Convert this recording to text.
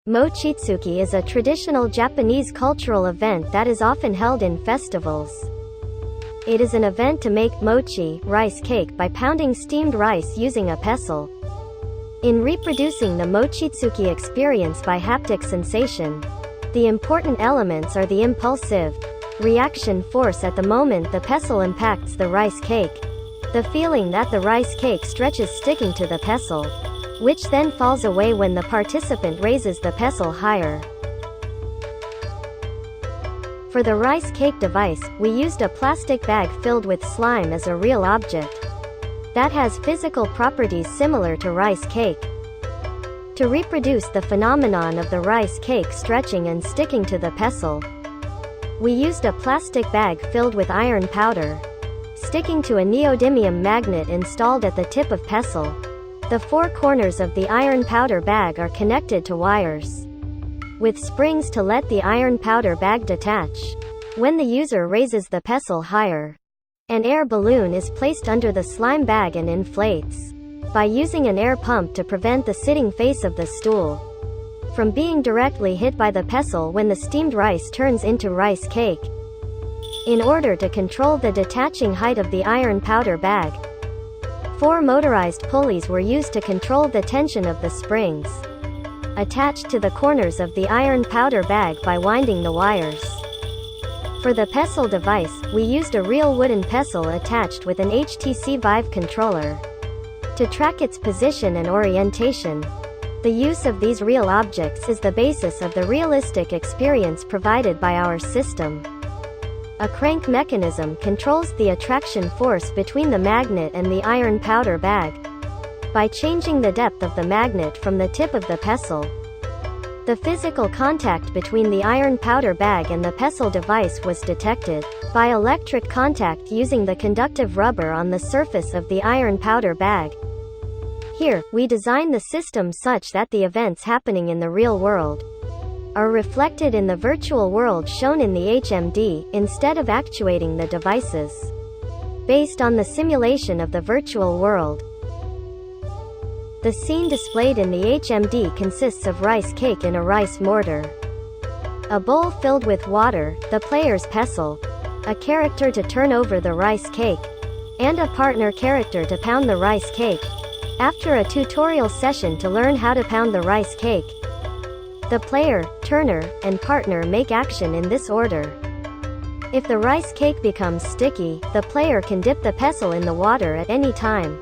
Mochitsuki is a traditional Japanese cultural event that is often held in festivals. It is an event to make mochi rice cake by pounding steamed rice using a pestle. In reproducing the Mochitsuki experience by haptic sensation, the important elements are the impulsive reaction force at the moment the pestle impacts the rice cake, the feeling that the rice cake stretches sticking to the pestle, which then falls away when the participant raises the pestle higher. For the rice cake device, we used a plastic bag filled with slime as a real object that has physical properties similar to rice cake. To reproduce the phenomenon of the rice cake stretching and sticking to the pestle, we used a plastic bag filled with iron powder, sticking to a neodymium magnet installed at the tip of pestle. The four corners of the iron powder bag are connected to wires with springs to let the iron powder bag detach. When the user raises the pestle higher, an air balloon is placed under the slime bag and inflates by using an air pump to prevent the sitting face of the stool from being directly hit by the pestle when the steamed rice turns into rice cake. In order to control the detaching height of the iron powder bag, 4 motorized pulleys were used to control the tension of the springs attached to the corners of the iron powder bag by winding the wires. For the pestle device, we used a real wooden pestle attached with an HTC Vive controller to track its position and orientation. The use of these real objects is the basis of the realistic experience provided by our system. A crank mechanism controls the attraction force between the magnet and the iron powder bag by changing the depth of the magnet from the tip of the pestle. The physical contact between the iron powder bag and the pestle device was detected by electric contact using the conductive rubber on the surface of the iron powder bag. Here, we design the system such that the events happening in the real world are reflected in the virtual world shown in the HMD, instead of actuating the devices based on the simulation of the virtual world. The scene displayed in the HMD consists of rice cake in a rice mortar, a bowl filled with water, the player's pestle, a character to turn over the rice cake, and a partner character to pound the rice cake. After a tutorial session to learn how to pound the rice cake, the player, turner, and partner make action in this order. If the rice cake becomes sticky, the player can dip the pestle in the water at any time.